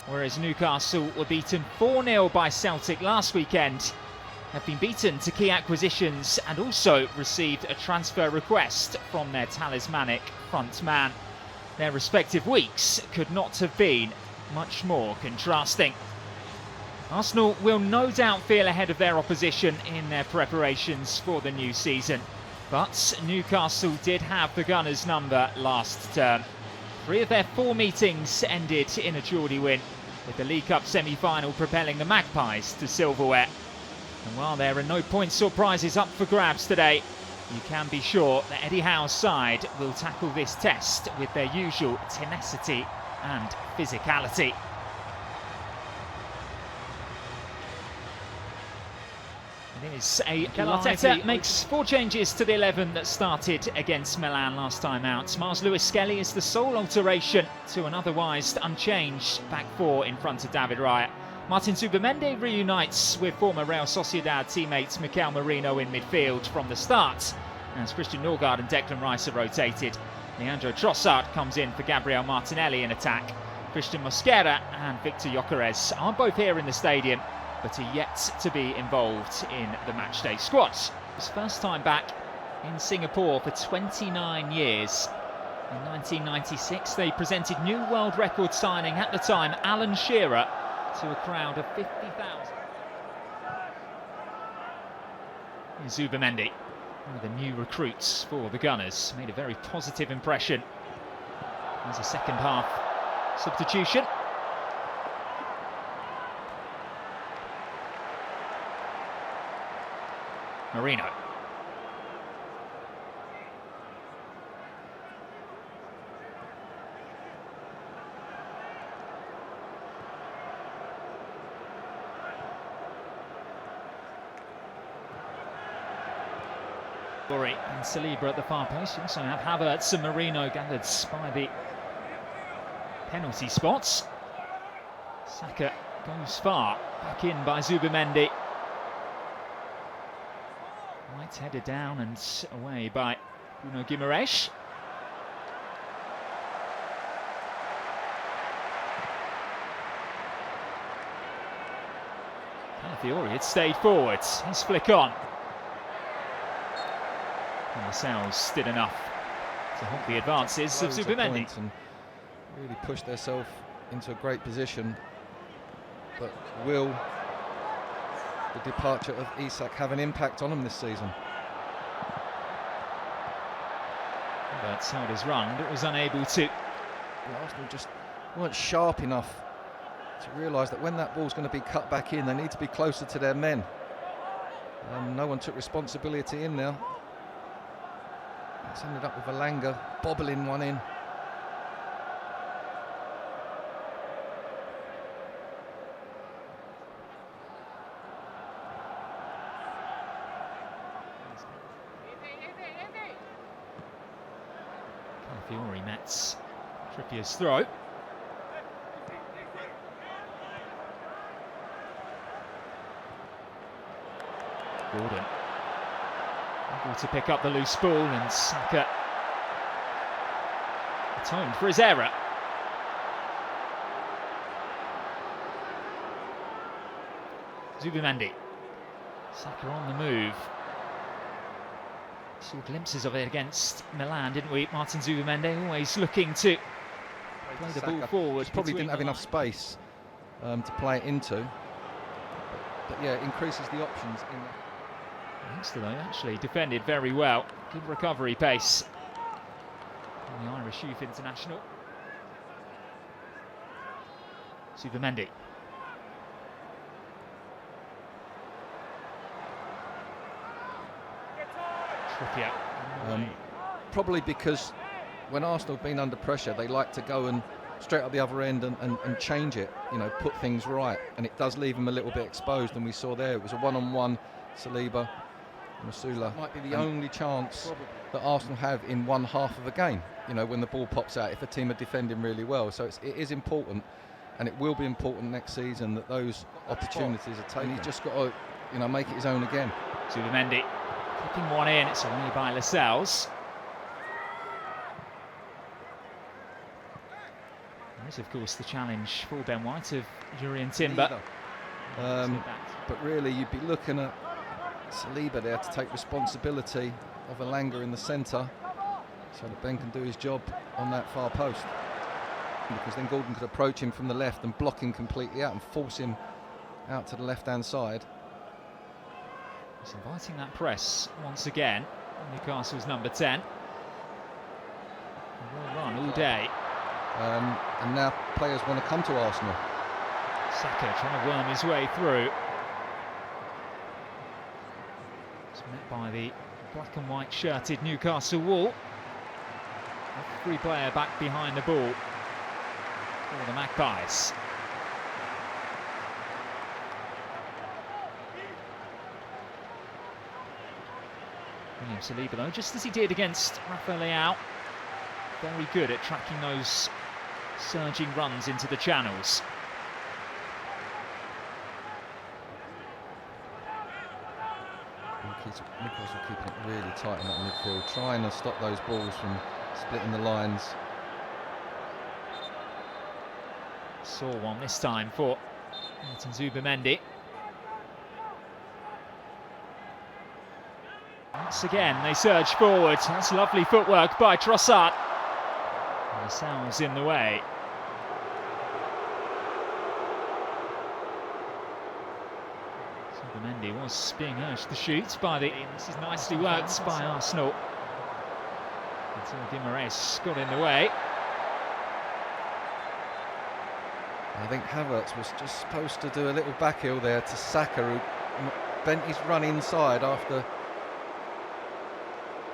Whereas Newcastle were beaten 4-0 by Celtic last weekend, have been beaten to key acquisitions and also received a transfer request from their talismanic front man. Their respective weeks could not have been much more contrasting. Arsenal will no doubt feel ahead of their opposition in their preparations for the new season. But Newcastle did have the Gunners' number last term. 3 of their 4 meetings ended in a Geordie win, with the League Cup semi-final propelling the Magpies to silverware. And while there are no points or prizes up for grabs today, you can be sure that Eddie Howe's side will tackle this test with their usual tenacity and physicality. It is Mikel Arteta makes 4 changes to the 11 that started against Milan last time out. Miles Lewis-Skelly is the sole alteration to an otherwise unchanged back 4 in front of David Raya. Martín Zubimendi reunites with former Real Sociedad teammates Mikel Merino in midfield from the start, as Christian Norgard and Declan Rice are rotated. Leandro Trossard comes in for Gabriel Martinelli in attack. Christian Mosquera and Victor Gyökeres are both here in the stadium, but are yet to be involved in the matchday squad. His first time back in Singapore for 29 years. In 1996, they presented new world record signing at the time, Alan Shearer, to a crowd of 50,000. Zubimendi, one of the new recruits for the Gunners, made a very positive impression. There's a second half substitution. Merino. And Saliba at the far post. You also have Havertz and Merino gathered by the penalty spots. Saka goes far, back in by Zubimendi. White headed down and away by Bruno Guimaraes. Calafiori had stayed forward. His flick on. And the Lascelles did enough to halt the advances of Zubimendi. And really pushed themselves into a great position. But will the departure of Isak have an impact on them this season? That's held his run, but was unable to. Arsenal just weren't sharp enough to realise that when that ball's going to be cut back in, they need to be closer to their men. No one took responsibility in there. It's ended up with Alanga bobbling one in. Calafiori met Trippier's throw. Gordon able to pick up the loose ball, and Saka atoned for his error. Zubimendi. Saka on the move. Saw glimpses of it against Milan, didn't we? Martín Zubimendi always looking to play the ball forward. Probably didn't have enough space to play it into. But yeah, it increases the options in that. Youngster though actually defended very well. Good recovery pace from the Irish youth international. Zubimendi. Trippier. Probably because when Arsenal have been under pressure, they like to go and straight up the other end and change it, you know, put things right, and it does leave them a little bit exposed. And we saw there it was a one-on-one. Saliba, Masula might be the only chance that Arsenal have in one half of a game, you know, when the ball pops out, if a team are defending really well. So it is important, and it will be important next season that those opportunities are taken. He's just got to, you know, make it his own again. Zubimendi flipping one in, it's away by Lascelles. There is, of course, the challenge for Ben White of Jurriën Timber. But really, you'd be looking at Saliba there to take responsibility of Elanga in the centre, so that Ben can do his job on that far post. Because then Gordon could approach him from the left and block him completely out and force him out to the left-hand side. He's inviting that press once again. Newcastle's number 10. Will run all day. And now players want to come to Arsenal. Saka trying to worm his way through. It's met by the black and white shirted Newcastle wall. A free player back behind the ball for the Magpies. William Saliba, though, just as he did against Rafael Leao, very good at tracking those surging runs into the channels. Newcastle keeping it really tight in that midfield, trying to stop those balls from splitting the lines. Saw one this time for Martín Zubimendi. Once again, they surge forward. That's lovely footwork by Trossard. And Sal's in the way. Zubimendi was being urged to shoot by the... This is nicely worked by Arsenal. Until Guimaraes got in the way. I think Havertz was just supposed to do a little back heel there to Saka, who bent his run inside after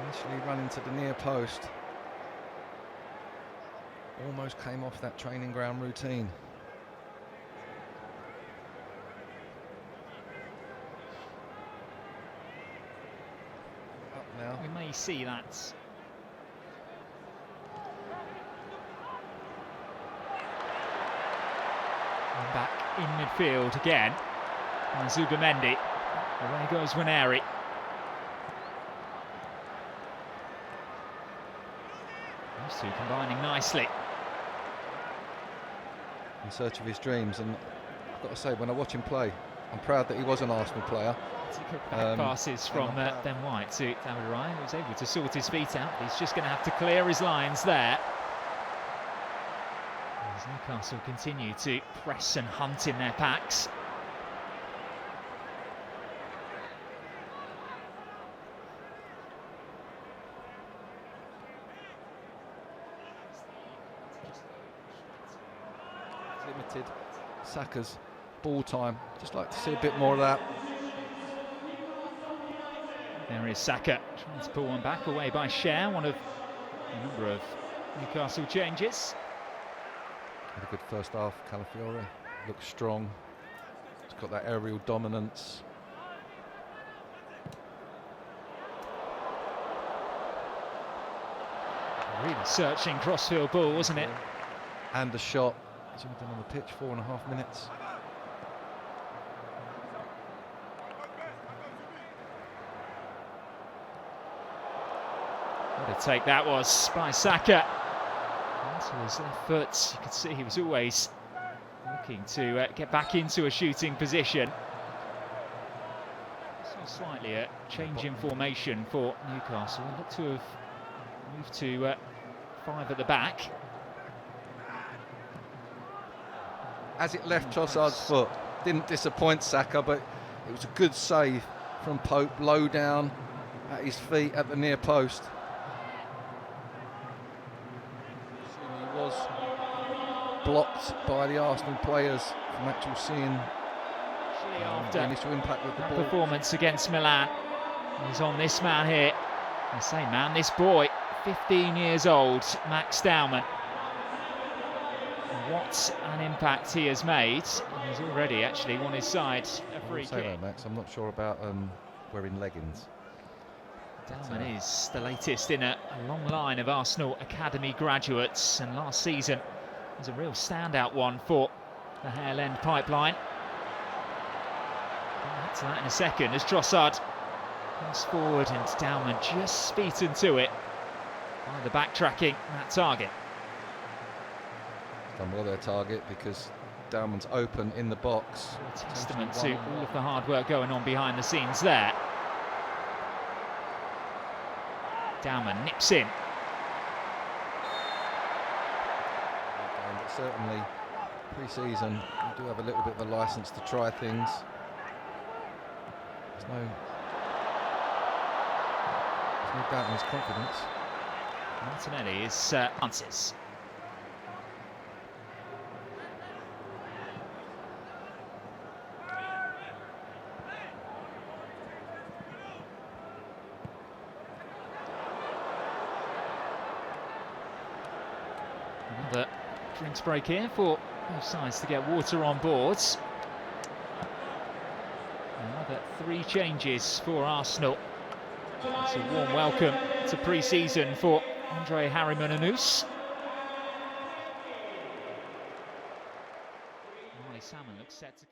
initially running to the near post. Almost came off that training ground routine. Up now. We may see that. And back in midfield again. And Zubimendi. Away goes Waneri. Those two combining nicely. In search of his dreams, and I've got to say, when I watch him play, I'm proud that he was an Arsenal player. Passes from Ben White to David Raya, who was able to sort his feet out. He's just going to have to clear his lines there. As Newcastle continue to press and hunt in their packs. Limited Saka's ball time. Just like to see a bit more of that. There is Saka trying to pull one back, away by Cher, one of a number of Newcastle changes. Had a good first half. Calafiore looks strong. He's got that aerial dominance. Really searching crossfield ball, wasn't it? And the shot. He's only been on the pitch 4.5 minutes. What a take that was by Saka. Onto his left foot. You could see he was always looking to get back into a shooting position. So slightly a change in formation for Newcastle. They look to have moved to 5 at the back. As it left Trossard's foot, didn't disappoint Saka, but it was a good save from Pope, low down at his feet at the near post. He was blocked by the Arsenal players from actually seeing the initial impact with the ball. Performance against Milan. He's on this man here. I say man, this boy, 15 years old, Max Dowman. What an impact he has made. He's already actually won his side a free kick. That, Max. I'm not sure about wearing leggings. Dowman is the latest in a long line of Arsenal Academy graduates, and last season was a real standout one for the Hale End pipeline. Come back to that in a second as Trossard comes forward and Dowman just beaten to it by the backtracking that target. done well their target, because Dowman's open in the box. Testament to all of the hard work going on behind the scenes there. Dowman nips in. But certainly pre-season you do have a little bit of a license to try things. There's no doubt in his confidence. Martinelli is answers. Another drinks break here for both sides to get water on board. Another 3 changes for Arsenal. It's a warm welcome to pre-season for Andre Harriman-Anous. Marley Salmon looks set to come.